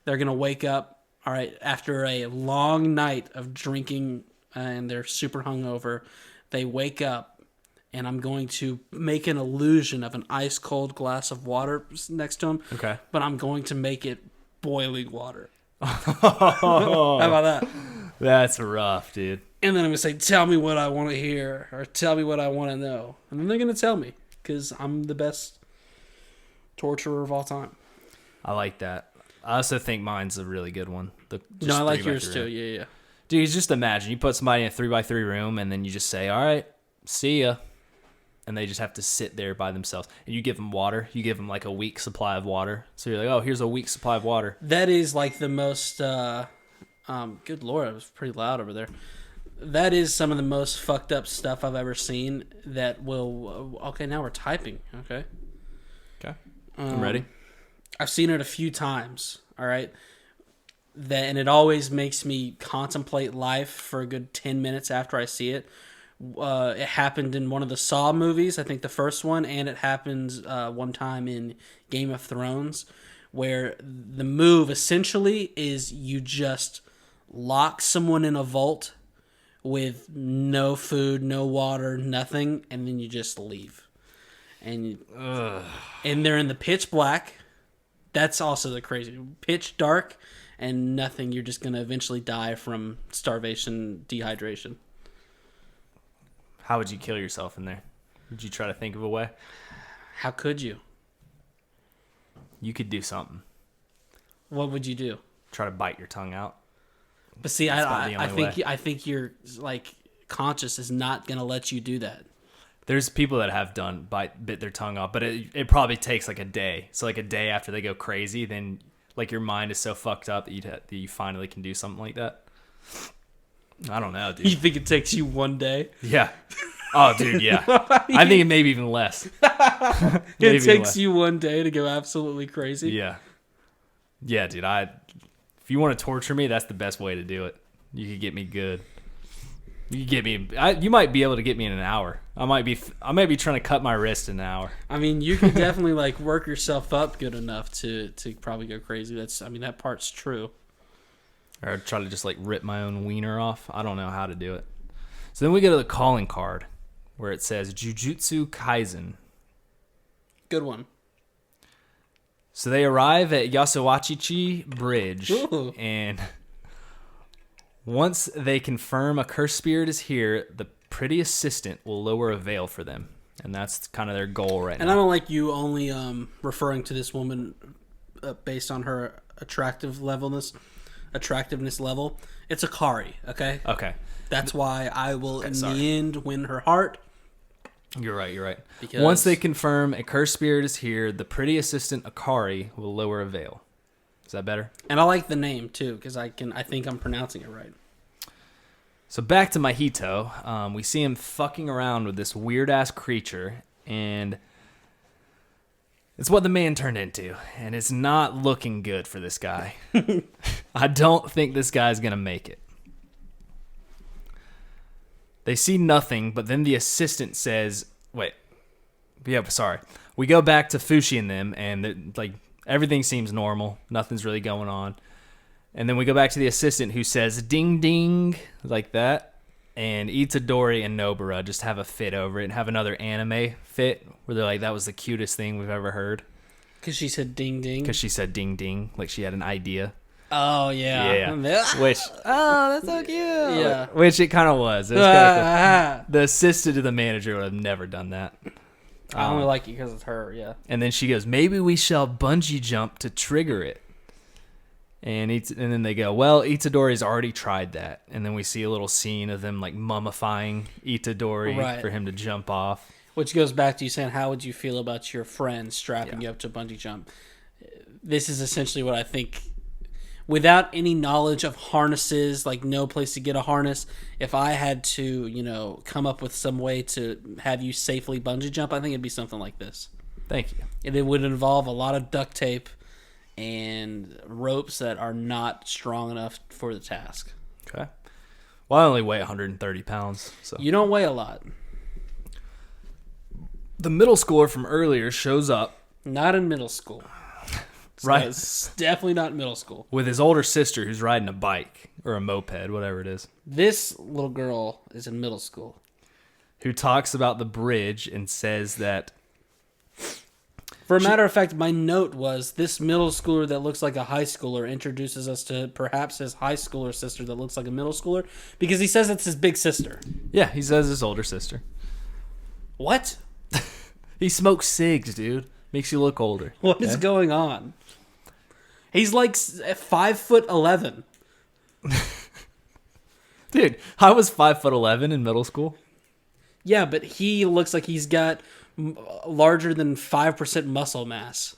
[SPEAKER 2] they're going to wake up, all right, after a long night of drinking and they're super hungover. They wake up, and I'm going to make an illusion of an ice-cold glass of water next to them.
[SPEAKER 1] Okay.
[SPEAKER 2] But I'm going to make it boiling water. How about that?
[SPEAKER 1] That's rough, dude.
[SPEAKER 2] And then I'm going to say, tell me what I want to hear, or tell me what I want to know. And then they're going to tell me, because I'm the best torturer of all time.
[SPEAKER 1] I like that. I also think mine's a really good one.
[SPEAKER 2] I like yours too. Yeah.
[SPEAKER 1] Dude, just imagine you put somebody in a 3x3 room and then you just say, all right, see ya. And they just have to sit there by themselves. And you give them water. You give them like a week's supply of water. So you're like, oh, here's a week's supply of water.
[SPEAKER 2] That is like the most, good Lord, it was pretty loud over there. That is some of the most fucked up stuff I've ever seen that will, okay, now we're typing, okay?
[SPEAKER 1] Okay. I'm ready.
[SPEAKER 2] I've seen it a few times, all right? And it always makes me contemplate life for a good 10 minutes after I see it. It happened in one of the Saw movies, I think the first one, and it happens one time in Game of Thrones, where the move essentially is you just lock someone in a vault with no food, no water, nothing, and then you just leave. And they're in the pitch black. That's also the crazy. Pitch dark and nothing. You're just going to eventually die from starvation, dehydration.
[SPEAKER 1] How would you kill yourself in there? Would you try to think of a way?
[SPEAKER 2] How could you?
[SPEAKER 1] You could do something.
[SPEAKER 2] What would you do?
[SPEAKER 1] Try to bite your tongue out.
[SPEAKER 2] But see, I think your like conscience is not going to let you do that.
[SPEAKER 1] There's people that have bit their tongue off, but it probably takes like a day. So like a day after they go crazy, then like your mind is so fucked up that you finally can do something like that. I don't know, dude.
[SPEAKER 2] You think it takes you one day?
[SPEAKER 1] Yeah. Oh, dude, yeah. I think it may be even less.
[SPEAKER 2] It takes you one day to go absolutely crazy?
[SPEAKER 1] Yeah. Yeah, dude. If you want to torture me, that's the best way to do it. You could get me good. You could get me. You might be able to get me in an hour. I might be trying to cut my wrist in an hour.
[SPEAKER 2] I mean, you can definitely like work yourself up good enough to probably go crazy. That part's true.
[SPEAKER 1] Or try to just like rip my own wiener off. I don't know how to do it. So then we go to the calling card where it says Jujutsu Kaisen.
[SPEAKER 2] Good one.
[SPEAKER 1] So they arrive at Yasuwachichi Bridge.
[SPEAKER 2] Ooh.
[SPEAKER 1] And once they confirm a cursed spirit is here, the pretty assistant will lower a veil for them. And that's kind of their goal right
[SPEAKER 2] And
[SPEAKER 1] now.
[SPEAKER 2] I don't like you only referring to this woman based on her attractiveness level. It's Akari, okay?
[SPEAKER 1] Okay.
[SPEAKER 2] That's why I will, in the end, win her heart.
[SPEAKER 1] You're right.
[SPEAKER 2] Because
[SPEAKER 1] once they confirm a cursed spirit is here, the pretty assistant Akari will lower a veil. Is that better?
[SPEAKER 2] And I like the name, too, because I think I'm pronouncing it right.
[SPEAKER 1] So back to Mahito. We see him fucking around with this weird-ass creature, and it's what the man turned into, and it's not looking good for this guy. I don't think this guy's going to make it. They see nothing, but then the assistant says, we go back to Fushi and them, and everything seems normal. Nothing's really going on. And then we go back to the assistant who says, ding, ding, like that. And Itadori and Nobara just have a fit over it and have another anime fit where they're like, that was the cutest thing we've ever heard.
[SPEAKER 2] Because she said ding, ding?
[SPEAKER 1] Because she said ding, ding, like she had an idea.
[SPEAKER 2] Oh, yeah.
[SPEAKER 1] Yeah. Which, that's so cute.
[SPEAKER 2] Yeah.
[SPEAKER 1] Which it kind of was. It was kinda cool. The assistant to the manager would have never done that.
[SPEAKER 2] I only like it because it's her, yeah.
[SPEAKER 1] And then she goes, maybe we shall bungee jump to trigger it. And then they go, well, Itadori's already tried that. And then we see a little scene of them like mummifying Itadori for him to jump off.
[SPEAKER 2] Which goes back to you saying, how would you feel about your friend strapping you up to a bungee jump? This is essentially what I think. Without any knowledge of harnesses, like no place to get a harness, if I had to, come up with some way to have you safely bungee jump, I think it'd be something like this.
[SPEAKER 1] Thank you.
[SPEAKER 2] And it would involve a lot of duct tape and ropes that are not strong enough for the task.
[SPEAKER 1] Okay. Well, I only weigh 130 pounds. So
[SPEAKER 2] you don't weigh a lot.
[SPEAKER 1] The middle schooler from earlier shows up.
[SPEAKER 2] Not in middle school.
[SPEAKER 1] Right.
[SPEAKER 2] It's definitely not middle school.
[SPEAKER 1] With his older sister who's riding a bike or a moped, whatever it is.
[SPEAKER 2] This little girl is in middle school.
[SPEAKER 1] Who talks about the bridge and says that...
[SPEAKER 2] For a matter of fact, my note was, this middle schooler that looks like a high schooler introduces us to perhaps his high schooler sister that looks like a middle schooler, because he says it's his big sister.
[SPEAKER 1] Yeah, he says his older sister.
[SPEAKER 2] What?
[SPEAKER 1] He smokes cigs, dude. Makes you look older.
[SPEAKER 2] What is going on? He's like 5'11".
[SPEAKER 1] Dude, I was 5'11" in middle school.
[SPEAKER 2] Yeah, but he looks like he's got larger than 5% muscle mass.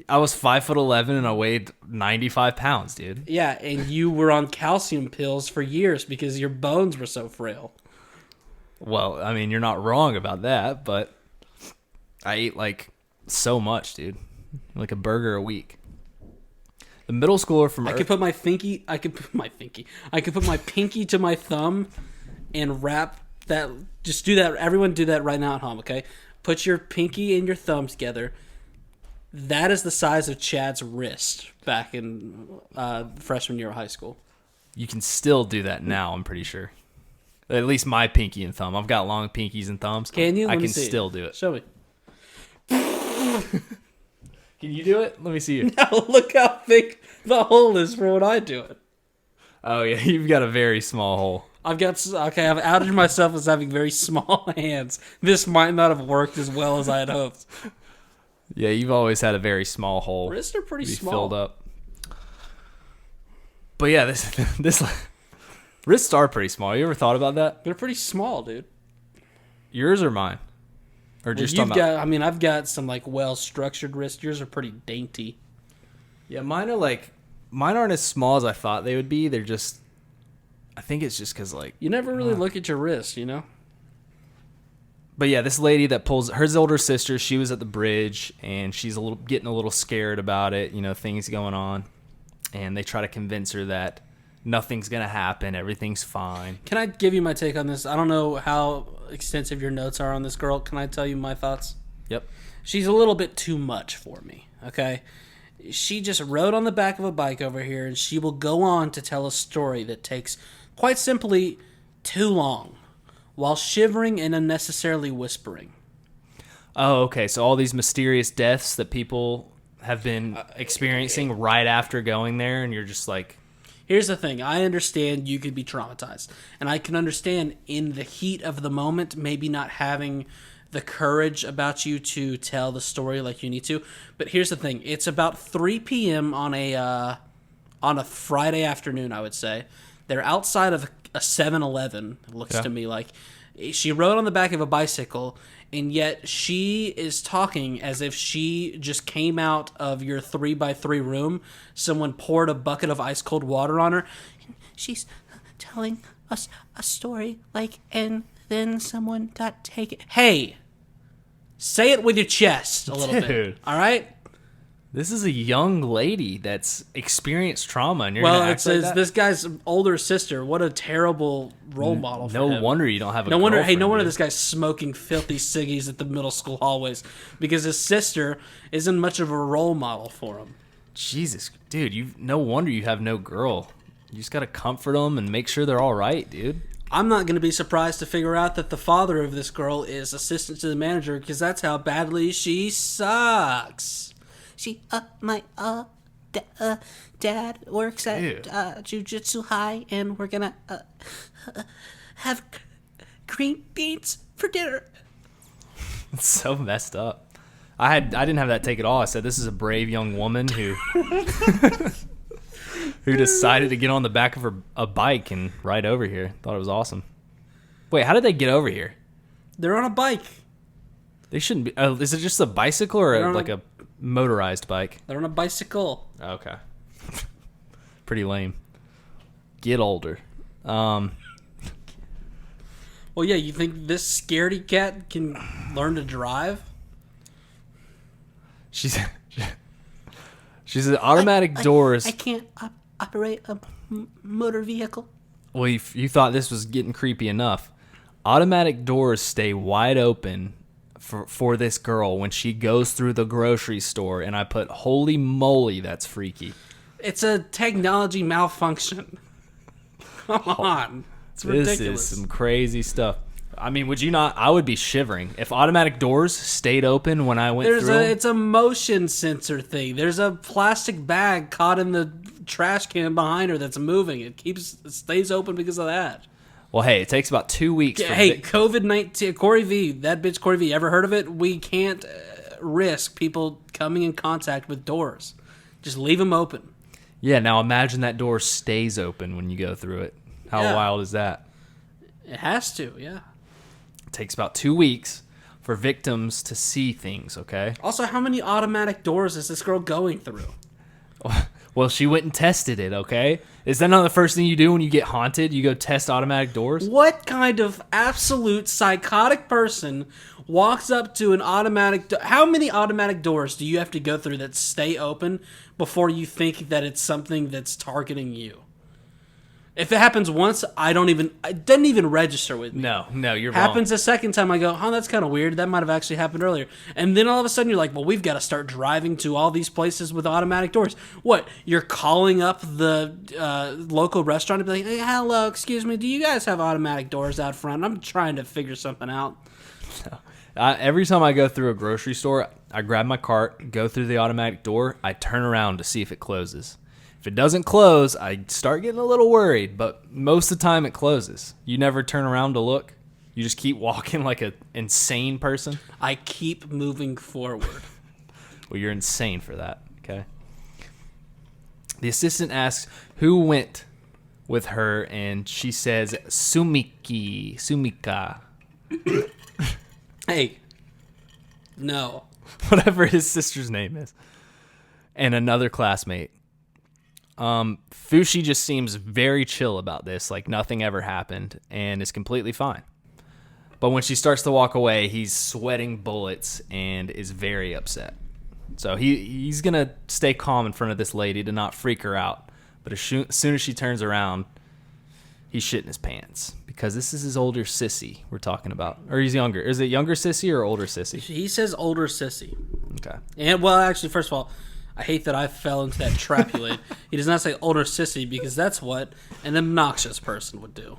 [SPEAKER 1] I was 5'11" and I weighed 95 pounds, dude.
[SPEAKER 2] Yeah, and you were on calcium pills for years because your bones were so frail.
[SPEAKER 1] Well, I mean, you're not wrong about that, but I ate like so much, dude. Like a burger a week. The middle schooler from
[SPEAKER 2] I could put my pinky to my thumb and wrap that. Just do that. Everyone do that right now at home, okay? Put your pinky and your thumb together. That is the size of Chad's wrist back in freshman year of high school.
[SPEAKER 1] You can still do that now, I'm pretty sure. At least my pinky and thumb. I've got long pinkies and thumbs.
[SPEAKER 2] Can you?
[SPEAKER 1] I can still do it.
[SPEAKER 2] Show me.
[SPEAKER 1] Can you do it? Let me see you.
[SPEAKER 2] Now look how big the hole is for when I do it.
[SPEAKER 1] Oh, yeah. You've got a very small hole.
[SPEAKER 2] I've outed myself as having very small hands. This might not have worked as well as I had hoped.
[SPEAKER 1] Yeah, you've always had a very small hole.
[SPEAKER 2] Wrists are pretty small.
[SPEAKER 1] Filled up. But yeah, this wrists are pretty small. You ever thought about that?
[SPEAKER 2] They're pretty small, dude.
[SPEAKER 1] Yours or mine? Or just
[SPEAKER 2] I've got some like well-structured wrists. Yours are pretty dainty.
[SPEAKER 1] Yeah, mine aren't as small as I thought they would be. They're just, I think it's just because like
[SPEAKER 2] you never really look at your wrist, you know.
[SPEAKER 1] But yeah, this lady that pulls her older sister, she was at the bridge and she's getting a little scared about it. You know, things going on, and they try to convince her that nothing's gonna happen, everything's fine.
[SPEAKER 2] Can I give you my take on this? I don't know how extensive your notes are on this girl. Can I tell you my thoughts?
[SPEAKER 1] Yep.
[SPEAKER 2] She's a little bit too much for me, okay? She just rode on the back of a bike over here, and she will go on to tell a story that takes, quite simply, too long, while shivering and unnecessarily whispering.
[SPEAKER 1] Oh, okay. So all these mysterious deaths that people have been experiencing right after going there, and you're just like...
[SPEAKER 2] Here's the thing. I understand you could be traumatized. And I can understand in the heat of the moment maybe not having the courage about you to tell the story like you need to. But here's the thing: it's about 3 p.m. on a Friday afternoon, I would say. They're outside of a 7-Eleven. It looks to me like she rode on the back of a bicycle, and yet she is talking as if she just came out of your 3x3 room. Someone poured a bucket of ice cold water on her. She's telling us a story, and then someone got taken. Hey, say it with your chest a little bit. All right.
[SPEAKER 1] This is a young lady that's experienced trauma, and you're gonna act like that?
[SPEAKER 2] This guy's older sister. What a terrible role model for him.
[SPEAKER 1] No wonder you don't have a
[SPEAKER 2] no wonder. Hey,
[SPEAKER 1] girlfriend,
[SPEAKER 2] no wonder
[SPEAKER 1] dude.
[SPEAKER 2] this guy's smoking filthy ciggies at the middle school hallways, because his sister isn't much of a role model for him.
[SPEAKER 1] Jesus, dude, no wonder you have no girl. You just gotta comfort them and make sure they're all right, dude.
[SPEAKER 2] I'm not going to be surprised to figure out that the father of this girl is assistant to the manager, because that's how badly she sucks. My dad works at Jujutsu High, and we're gonna have green beans for dinner.
[SPEAKER 1] It's so messed up. I didn't have that take at all. I said this is a brave young woman who who decided to get on the back of a bike and ride over here. Thought it was awesome. Wait, how did they get over here?
[SPEAKER 2] They're on a bike.
[SPEAKER 1] They shouldn't be. Is it just a bicycle or a motorized bike?
[SPEAKER 2] They're on a bicycle.
[SPEAKER 1] Okay. Pretty lame. Get older.
[SPEAKER 2] Well, yeah, you think this scaredy cat can learn to drive?
[SPEAKER 1] She's an automatic doors.
[SPEAKER 2] I can't operate a motor vehicle.
[SPEAKER 1] Well, you thought this was getting creepy enough. Automatic doors stay wide open for this girl when she goes through the grocery store, and I put, holy moly, that's freaky.
[SPEAKER 2] It's a technology malfunction. Come on. It's ridiculous.
[SPEAKER 1] This is some crazy stuff. I mean, would you not? I would be shivering. If automatic doors stayed open when I went through
[SPEAKER 2] it's a motion sensor thing. There's a plastic bag caught in the trash can behind her that's moving. It stays open because of that.
[SPEAKER 1] Well, hey, it takes about 2 weeks.
[SPEAKER 2] COVID-19, Corey V, that bitch Corey V, ever heard of it? We can't risk people coming in contact with doors. Just leave them open.
[SPEAKER 1] Yeah, now imagine that door stays open when you go through it. How wild is that?
[SPEAKER 2] It has to, yeah.
[SPEAKER 1] It takes about 2 weeks for victims to see things, okay?
[SPEAKER 2] Also, how many automatic doors is this girl going through?
[SPEAKER 1] Well, she went and tested it, okay? Is that not the first thing you do when you get haunted? You go test automatic doors?
[SPEAKER 2] What kind of absolute psychotic person walks up to an automatic How many automatic doors do you have to go through that stay open before you think that it's something that's targeting you? If it happens once, it doesn't even register with me.
[SPEAKER 1] No, you're wrong.
[SPEAKER 2] Happens a second time, I go, oh, that's kind of weird. That might have actually happened earlier. And then all of a sudden, you're like, well, we've got to start driving to all these places with automatic doors. What? You're calling up the local restaurant and be like, hey, hello, excuse me, do you guys have automatic doors out front? I'm trying to figure something out.
[SPEAKER 1] Every time I go through a grocery store, I grab my cart, go through the automatic door, I turn around to see if it closes. If it doesn't close, I start getting a little worried, but most of the time it closes. You never turn around to look? You just keep walking like an insane person?
[SPEAKER 2] I keep moving forward.
[SPEAKER 1] Well, you're insane for that, okay? The assistant asks who went with her, and she says Sumika.
[SPEAKER 2] Hey. No.
[SPEAKER 1] Whatever his sister's name is. And another classmate. Fushi just seems very chill about this, like nothing ever happened, and is completely fine. But when she starts to walk away, he's sweating bullets and is very upset. So he's going to stay calm in front of this lady to not freak her out. But as soon as she turns around, he's shitting his pants. Because this is his older sissy we're talking about. Or he's younger. Is it younger sissy or older sissy?
[SPEAKER 2] He says older sissy.
[SPEAKER 1] Okay.
[SPEAKER 2] And, well, actually, first of all, I hate that I fell into that trap you laid. He does not say older sissy because that's what an obnoxious person would do.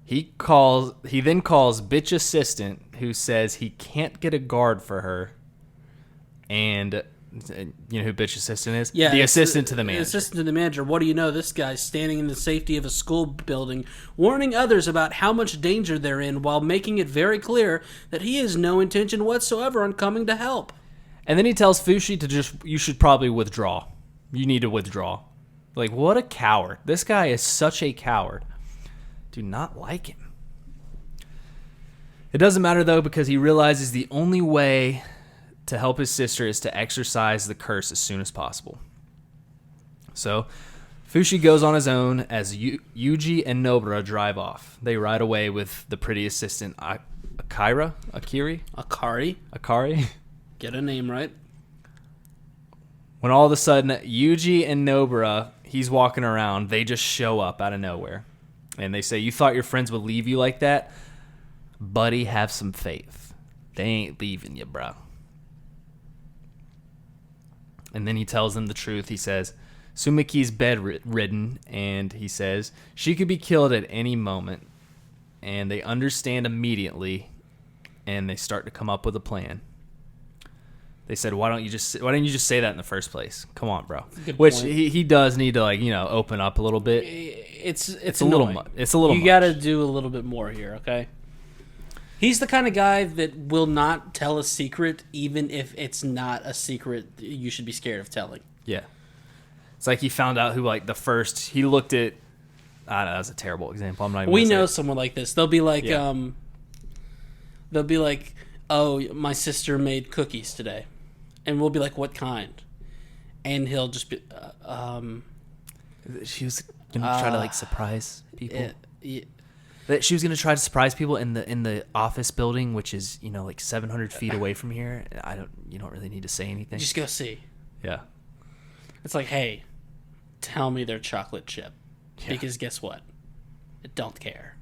[SPEAKER 1] He then calls bitch assistant who says he can't get a guard for her and You know who bitch assistant is?
[SPEAKER 2] Yeah,
[SPEAKER 1] the
[SPEAKER 2] it's
[SPEAKER 1] assistant to the manager.
[SPEAKER 2] Assistant to the manager. What do you know? This guy's standing in the safety of a school building, warning others about how much danger they're in, while making it very clear that he has no intention whatsoever on coming to help.
[SPEAKER 1] And then he tells Fushi to you should probably withdraw. You need to withdraw. Like, what a coward. This guy is such a coward. Do not like him. It doesn't matter, though, because he realizes the only way to help his sister is to exorcise the curse as soon as possible. So, Fushi goes on his own as Yuji and Nobara drive off. They ride away with the pretty assistant Akari?
[SPEAKER 2] Get a name right.
[SPEAKER 1] When all of a sudden, Yuji and Nobara, he's walking around, they just show up out of nowhere. And they say, you thought your friends would leave you like that? Buddy, have some faith. They ain't leaving you, bro. And then he tells them the truth. He says, Sumiki's bedridden, and he says, she could be killed at any moment. And they understand immediately, and they start to come up with a plan. They said, why didn't you just say that in the first place? Come on, bro. Which he does need to, like, you know, open up a little bit.
[SPEAKER 2] It's
[SPEAKER 1] a little
[SPEAKER 2] You got to do a little bit more here, okay? He's the kind of guy that will not tell a secret, even if it's not a secret you should be scared of telling.
[SPEAKER 1] Yeah. It's like he found out who, like, he looked at, I don't know, that's a terrible example. I'm not even
[SPEAKER 2] We know someone like this. They'll be like, oh, my sister made cookies today. And we'll be like, what kind? And he'll just be,
[SPEAKER 1] she was going to try to, like, surprise people. That she was going to try to surprise people in the office building, which is, you know, like 700 feet away from here. You don't really need to say anything.
[SPEAKER 2] Just go see.
[SPEAKER 1] Yeah.
[SPEAKER 2] It's like, hey, tell me they're chocolate chip. Yeah. Because guess what? I don't care.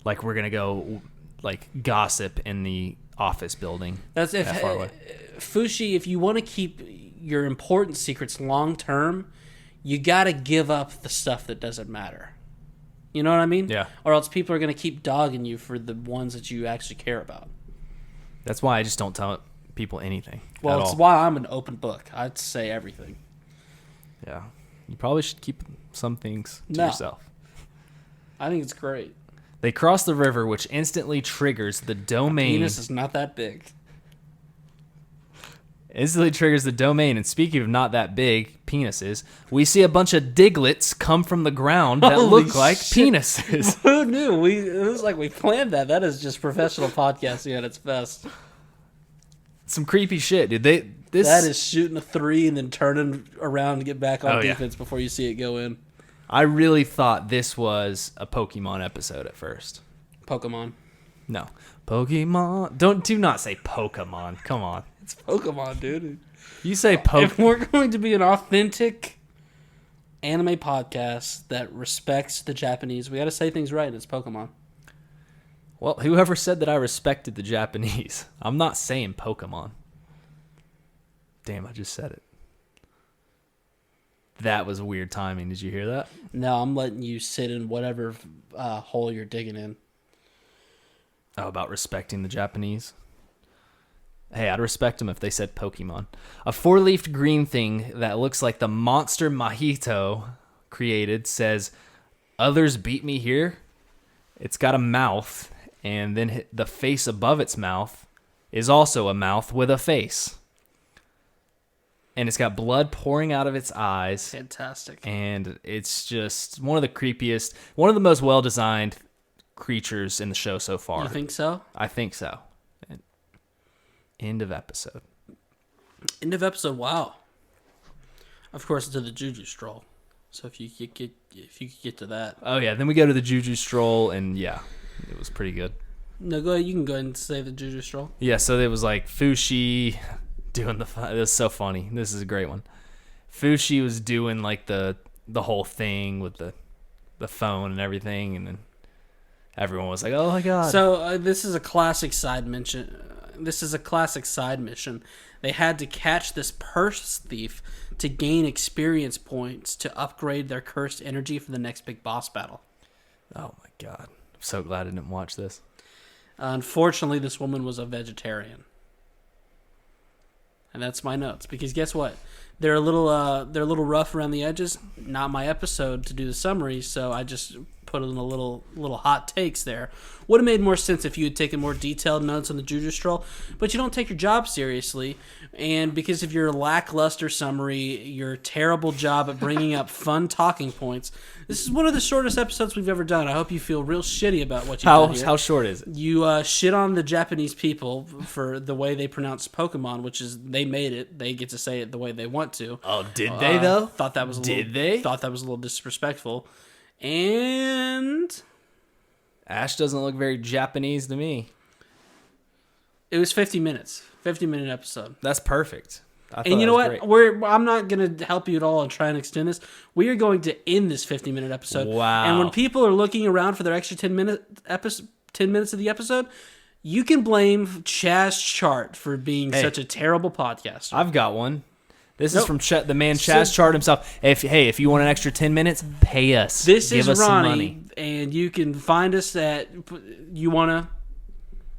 [SPEAKER 1] Like, we're going to go, like, gossip in the office building.
[SPEAKER 2] That's if
[SPEAKER 1] that far away.
[SPEAKER 2] Fushi, if you want to keep your important secrets long term, you got to give up the stuff that doesn't matter. You know what I mean?
[SPEAKER 1] Yeah.
[SPEAKER 2] Or else people are going to keep dogging you for the ones that you actually care about.
[SPEAKER 1] That's why I just don't tell people anything.
[SPEAKER 2] Well, it's why I'm an open book. I'd say everything.
[SPEAKER 1] Yeah. You probably should keep some things to yourself.
[SPEAKER 2] I think it's great.
[SPEAKER 1] They cross the river, which instantly triggers the domain.
[SPEAKER 2] My penis is not that big.
[SPEAKER 1] Instantly triggers the domain. And speaking of not that big penises, we see a bunch of diglets come from the ground that look like penises.
[SPEAKER 2] Who knew? It was like we planned that. That is just professional podcasting at its best.
[SPEAKER 1] Some creepy shit, dude.
[SPEAKER 2] That is shooting a 3 and then turning around to get back on defense before you see it go in.
[SPEAKER 1] I really thought this was a Pokemon episode at first.
[SPEAKER 2] Pokemon.
[SPEAKER 1] No. Pokemon. Do not say Pokemon. Come on.
[SPEAKER 2] It's Pokemon, dude.
[SPEAKER 1] You say Pokemon.
[SPEAKER 2] If we're going to be an authentic anime podcast that respects the Japanese, we got to say things right, and it's Pokemon.
[SPEAKER 1] Well, whoever said that I respected the Japanese? I'm not saying Pokemon. Damn, I just said it. That was weird timing. Did you hear that?
[SPEAKER 2] No, I'm letting you sit in whatever hole you're digging in.
[SPEAKER 1] Oh, about respecting the Japanese? Hey, I'd respect them if they said Pokemon. A 4-leafed green thing that looks like the monster Mahito created says, "Others beat me here." It's got a mouth, and then the face above its mouth is also a mouth with a face. And it's got blood pouring out of its eyes.
[SPEAKER 2] Fantastic.
[SPEAKER 1] And it's just one of the creepiest, one of the most well-designed creatures in the show so far.
[SPEAKER 2] You think so?
[SPEAKER 1] I think so. End of episode.
[SPEAKER 2] End of episode. Wow. Of course, to the Juju stroll. So if you could get to that.
[SPEAKER 1] Oh yeah, then we go to the Juju stroll, and yeah, it was pretty good.
[SPEAKER 2] No, go ahead. You can go ahead and say the Juju stroll.
[SPEAKER 1] Yeah, so it was like Fushi doing it was so funny. This is a great one. Fushi was doing like the whole thing with the phone and everything, and then everyone was like, "Oh my god!"
[SPEAKER 2] So this is a classic side mission. This is a classic side mission. They had to catch this purse thief to gain experience points to upgrade their cursed energy for the next big boss battle.
[SPEAKER 1] Oh my god! I'm so glad I didn't watch this.
[SPEAKER 2] Unfortunately, this woman was a vegetarian. And that's my notes. Because guess what? They're a little rough around the edges. Not my episode to do the summary, so I just put in a little hot takes there. Would have made more sense if you had taken more detailed notes on the Jujutsu Stroll, but you don't take your job seriously, and because of your lackluster summary, your terrible job at bringing up fun talking points, this is one of the shortest episodes we've ever done. I hope you feel real shitty about what you've done here.
[SPEAKER 1] How short is it?
[SPEAKER 2] You shit on the Japanese people for the way they pronounce Pokemon, which is they made it. They get to say it the way they want to.
[SPEAKER 1] Oh, did they though?
[SPEAKER 2] Thought that was a little disrespectful. And
[SPEAKER 1] Ash doesn't look very Japanese to me.
[SPEAKER 2] It was 50 minutes. 50-minute episode.
[SPEAKER 1] That's perfect.
[SPEAKER 2] And you know what?
[SPEAKER 1] Great.
[SPEAKER 2] I'm not going to help you at all and try and extend this. We are going to end this 50-minute episode.
[SPEAKER 1] Wow.
[SPEAKER 2] And when people are looking around for their extra 10 minutes of the episode, you can blame Chaz Chart for being such a terrible podcaster.
[SPEAKER 1] I've got one. This is from the man Chaz Chart himself. If you want an extra 10 minutes, pay us.
[SPEAKER 2] This
[SPEAKER 1] Give
[SPEAKER 2] is
[SPEAKER 1] us
[SPEAKER 2] Ronnie,
[SPEAKER 1] some money.
[SPEAKER 2] and you can find us at. You wanna?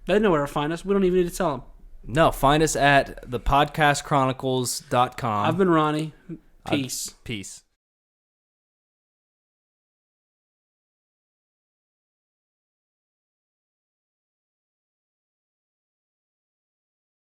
[SPEAKER 2] They know where to find us. We don't even need to tell them.
[SPEAKER 1] No, find us at thepodcastchronicles.com.
[SPEAKER 2] I've been Ronnie. Peace.
[SPEAKER 1] Peace.